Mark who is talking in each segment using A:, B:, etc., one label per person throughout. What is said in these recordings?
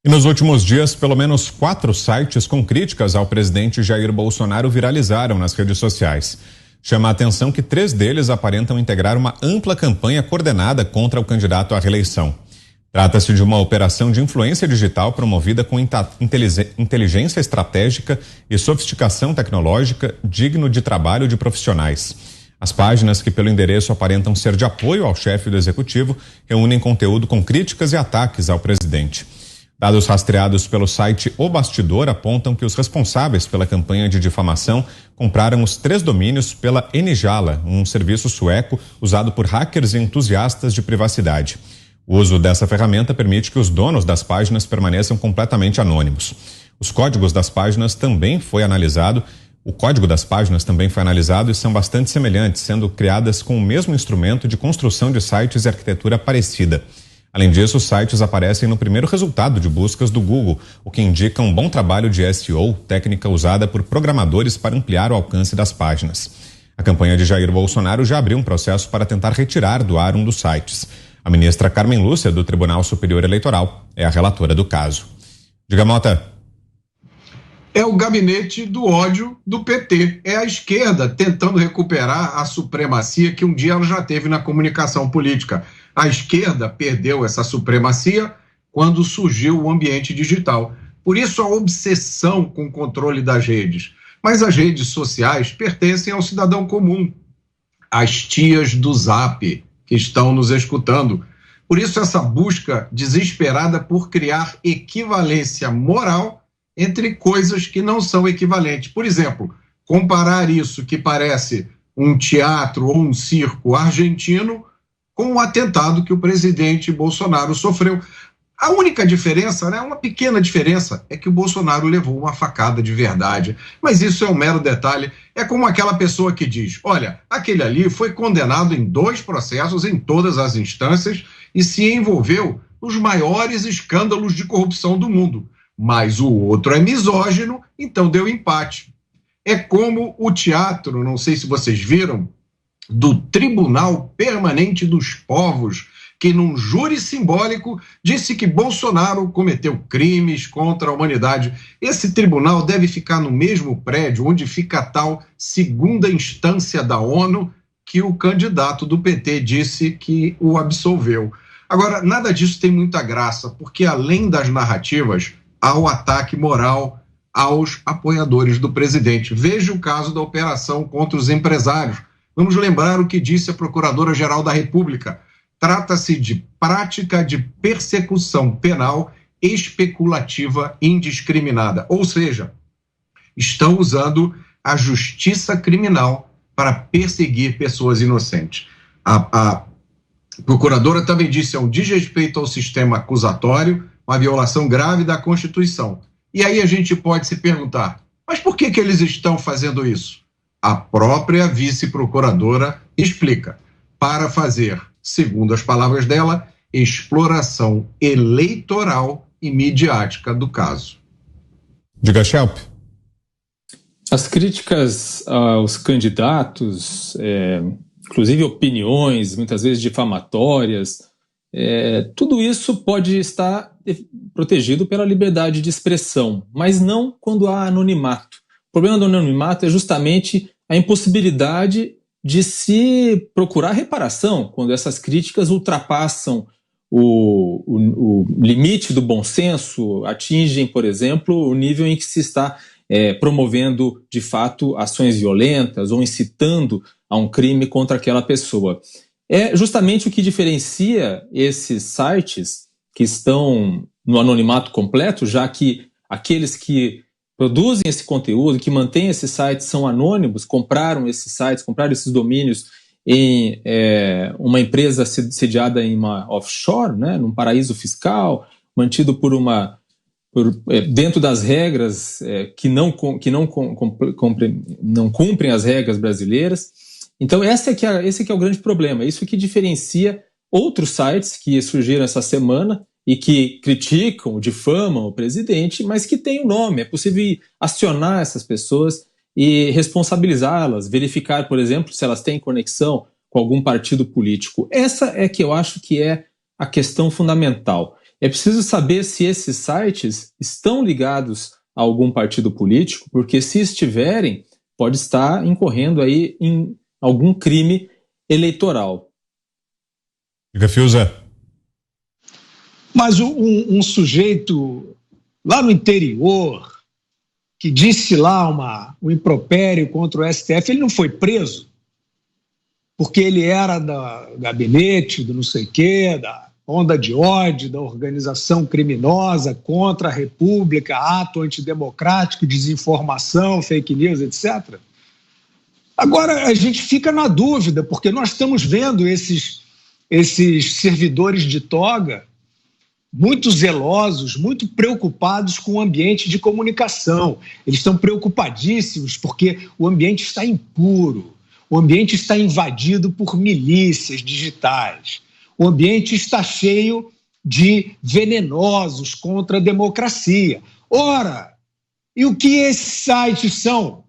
A: E nos últimos dias, pelo menos 4 sites com críticas ao presidente Jair Bolsonaro viralizaram nas redes sociais. Chama a atenção que 3 deles aparentam integrar uma ampla campanha coordenada contra o candidato à reeleição. Trata-se de uma operação de influência digital promovida com inteligência estratégica e sofisticação tecnológica digno de trabalho de profissionais. As páginas, que pelo endereço aparentam ser de apoio ao chefe do executivo, reúnem conteúdo com críticas e ataques ao presidente. Dados rastreados pelo site O Bastidor apontam que os responsáveis pela campanha de difamação compraram os 3 domínios pela NJALA, um serviço sueco usado por hackers e entusiastas de privacidade. O uso dessa ferramenta permite que os donos das páginas permaneçam completamente anônimos. O código das páginas também foi analisado e são bastante semelhantes, sendo criadas com o mesmo instrumento de construção de sites e arquitetura parecida. Além disso, os sites aparecem no primeiro resultado de buscas do Google, o que indica um bom trabalho de SEO, técnica usada por programadores para ampliar o alcance das páginas. A campanha de Jair Bolsonaro já abriu um processo para tentar retirar do ar um dos sites. A ministra Carmen Lúcia, do Tribunal Superior Eleitoral, é a relatora do caso. Diga, Mota.
B: É o gabinete do ódio do PT. É a esquerda tentando recuperar a supremacia que um dia ela já teve na comunicação política. A esquerda perdeu essa supremacia quando surgiu o ambiente digital. Por isso a obsessão com o controle das redes. Mas as redes sociais pertencem ao cidadão comum, às tias do Zap, que estão nos escutando. Por isso essa busca desesperada por criar equivalência moral entre coisas que não são equivalentes. Por exemplo, comparar isso que parece um teatro ou um circo argentino com o atentado que o presidente Bolsonaro sofreu. A única diferença, uma pequena diferença, é que o Bolsonaro levou uma facada de verdade. Mas isso é um mero detalhe. É como aquela pessoa que diz, olha, aquele ali foi condenado em 2 processos em todas as instâncias e se envolveu nos maiores escândalos de corrupção do mundo. Mas o outro é misógino, então deu empate. É como o teatro, não sei se vocês viram, do Tribunal Permanente dos Povos, que num júri simbólico disse que Bolsonaro cometeu crimes contra a humanidade. Esse tribunal deve ficar no mesmo prédio onde fica a tal segunda instância da ONU que o candidato do PT disse que o absolveu. Agora, nada disso tem muita graça, porque além das narrativas, há o ataque moral aos apoiadores do presidente. Veja o caso da operação contra os empresários. Vamos lembrar o que disse a Procuradora-Geral da República. Trata-se de prática de persecução penal especulativa indiscriminada. Ou seja, estão usando a justiça criminal para perseguir pessoas inocentes. A procuradora também disse, é um desrespeito ao sistema acusatório, uma violação grave da Constituição. E aí a gente pode se perguntar, mas por que eles estão fazendo isso? A própria vice-procuradora explica, para fazer, segundo as palavras dela, exploração eleitoral e midiática do caso.
A: Diga, Schelp.
C: As críticas aos candidatos, inclusive opiniões, muitas vezes difamatórias, tudo isso pode estar protegido pela liberdade de expressão, mas não quando há anonimato. O problema do anonimato é justamente a impossibilidade de se procurar reparação quando essas críticas ultrapassam o limite do bom senso, atingem, por exemplo, o nível em que se está promovendo, de fato, ações violentas ou incitando a um crime contra aquela pessoa. É justamente o que diferencia esses sites que estão no anonimato completo, já que aqueles que produzem esse conteúdo, que mantêm esses sites são anônimos, compraram esses sites, compraram esses domínios em uma empresa sediada em uma offshore, num paraíso fiscal, mantido dentro das regras que não cumprem as regras brasileiras. Então esse que é o grande problema, isso que diferencia outros sites que surgiram essa semana e que criticam, difamam o presidente, mas que tem um nome. É possível acionar essas pessoas e responsabilizá-las, verificar, por exemplo, se elas têm conexão com algum partido político. Essa é que eu acho que é a questão fundamental. É preciso saber se esses sites estão ligados a algum partido político, porque se estiverem, pode estar incorrendo aí em algum crime eleitoral.
A: Fica, Fiuza.
D: Mas um sujeito lá no interior que disse lá um impropério contra o STF, ele não foi preso porque ele era do gabinete, do não sei o quê, da onda de ódio, da organização criminosa contra a República, ato antidemocrático, desinformação, fake news, etc. Agora, a gente fica na dúvida, porque nós estamos vendo esses servidores de toga muito zelosos, muito preocupados com o ambiente de comunicação. Eles estão preocupadíssimos porque o ambiente está impuro, o ambiente está invadido por milícias digitais, o ambiente está cheio de venenosos contra a democracia. Ora, e o que esses sites são?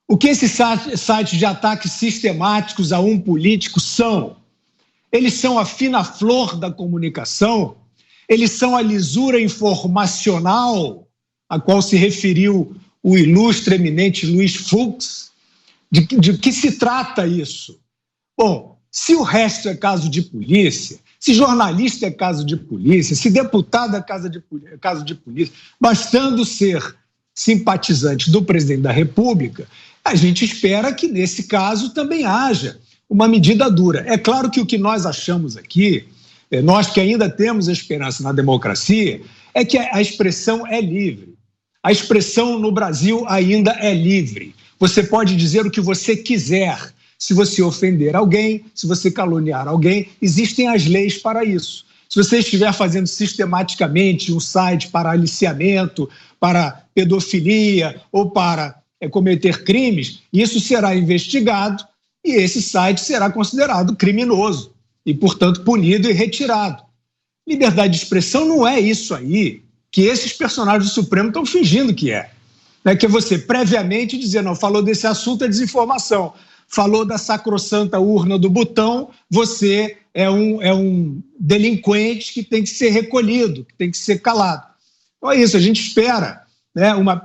D: O que esses sites de ataques sistemáticos a um político são? Eles são a fina flor da comunicação? Eles são a lisura informacional a qual se referiu o ilustre, eminente Luiz Fux? De que se trata isso? Bom, se o resto é caso de polícia, se jornalista é caso de polícia, se deputado é caso de polícia, bastando ser simpatizante do presidente da República, a gente espera que nesse caso também haja uma medida dura. É claro que o que nós achamos aqui, nós que ainda temos esperança na democracia, é que a expressão é livre. A expressão no Brasil ainda é livre. Você pode dizer o que você quiser. Se você ofender alguém, se você caluniar alguém, existem as leis para isso. Se você estiver fazendo sistematicamente um site para aliciamento, para pedofilia ou para cometer crimes, isso será investigado e esse site será considerado criminoso e, portanto, punido e retirado. Liberdade de expressão não é isso aí que esses personagens do Supremo estão fingindo que é. Que é você previamente dizer, não, falou desse assunto é desinformação, falou da sacrossanta urna do Butão, você é um delinquente que tem que ser recolhido, que tem que ser calado. Então é isso, a gente espera,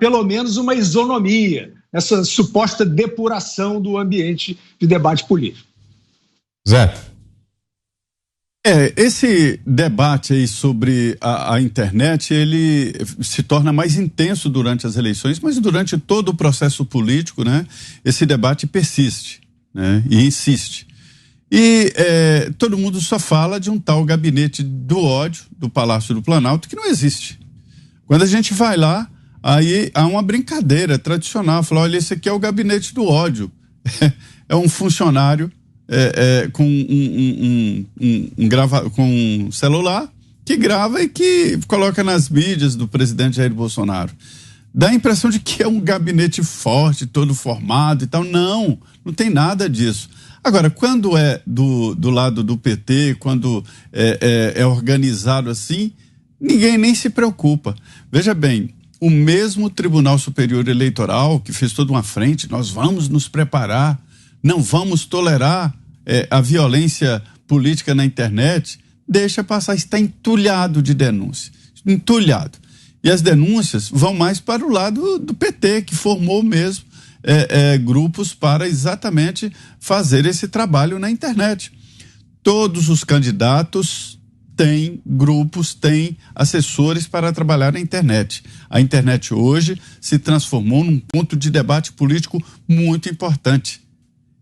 D: pelo menos uma isonomia, essa suposta depuração do ambiente de debate político.
A: Zé.
E: Esse debate aí sobre a internet, ele se torna mais intenso durante as eleições, mas durante todo o processo político, né, esse debate persiste, né, e insiste. E todo mundo só fala de um tal gabinete do ódio do Palácio do Planalto que não existe. Quando a gente vai lá, aí há uma brincadeira tradicional, fala, olha, esse aqui é o gabinete do ódio. É um funcionário com um celular que grava e que coloca nas mídias do presidente Jair Bolsonaro. Dá a impressão de que é um gabinete forte, todo formado e tal. Não tem nada disso. Agora, quando é do lado do PT, quando é organizado assim, ninguém nem se preocupa. Veja bem, o mesmo Tribunal Superior Eleitoral, que fez toda uma frente, nós vamos nos preparar, não vamos tolerar a violência política na internet, deixa passar, está entulhado de denúncia, entulhado. E as denúncias vão mais para o lado do PT, que formou mesmo grupos para exatamente fazer esse trabalho na internet. Todos os candidatos têm grupos, têm assessores para trabalhar na internet. A internet hoje se transformou num ponto de debate político muito importante.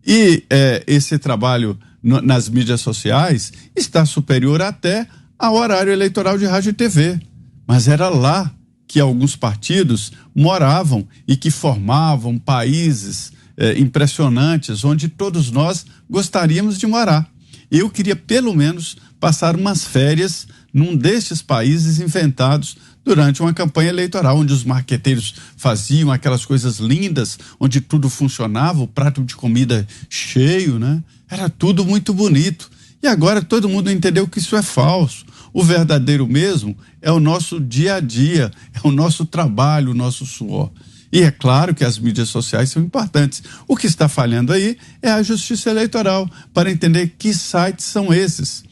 E: E esse trabalho nas mídias sociais está superior até ao horário eleitoral de rádio e TV. Mas era lá que alguns partidos moravam e que formavam países impressionantes, onde todos nós gostaríamos de morar. Eu queria, pelo menos, passar umas férias num destes países inventados durante uma campanha eleitoral, onde os marqueteiros faziam aquelas coisas lindas, onde tudo funcionava, o prato de comida cheio, né? Era tudo muito bonito. E agora todo mundo entendeu que isso é falso. O verdadeiro mesmo é o nosso dia a dia, é o nosso trabalho, o nosso suor. E é claro que as mídias sociais são importantes. O que está falhando aí é a Justiça Eleitoral, para entender que sites são esses.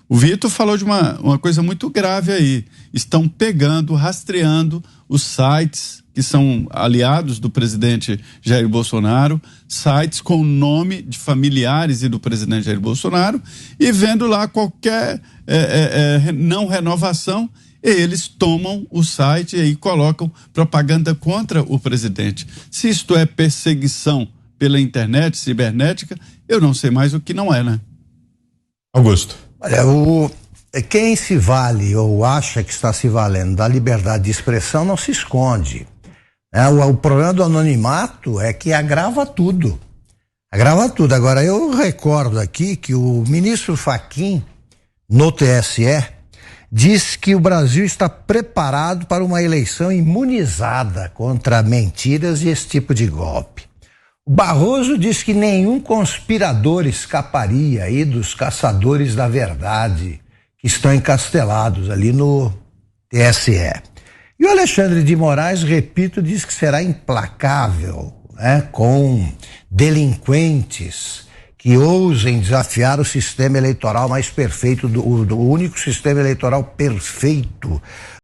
E: O Vitor falou de uma coisa muito grave aí. Estão pegando, rastreando os sites que são aliados do presidente Jair Bolsonaro, sites com o nome de familiares e do presidente Jair Bolsonaro, e vendo lá qualquer não renovação, eles tomam o site e aí colocam propaganda contra o presidente. Se isto é perseguição pela internet, cibernética, eu não sei mais o que não é, né?
A: Augusto.
F: Olha, quem se vale ou acha que está se valendo da liberdade de expressão não se esconde. O problema do anonimato é que agrava tudo. Agrava tudo. Agora, eu recordo aqui que o ministro Fachin, no TSE, diz que o Brasil está preparado para uma eleição imunizada contra mentiras e esse tipo de golpe. O Barroso diz que nenhum conspirador escaparia aí dos caçadores da verdade que estão encastelados ali no TSE. E o Alexandre de Moraes, repito, diz que será implacável, né, com delinquentes que ousem desafiar o sistema eleitoral mais perfeito, o único sistema eleitoral perfeito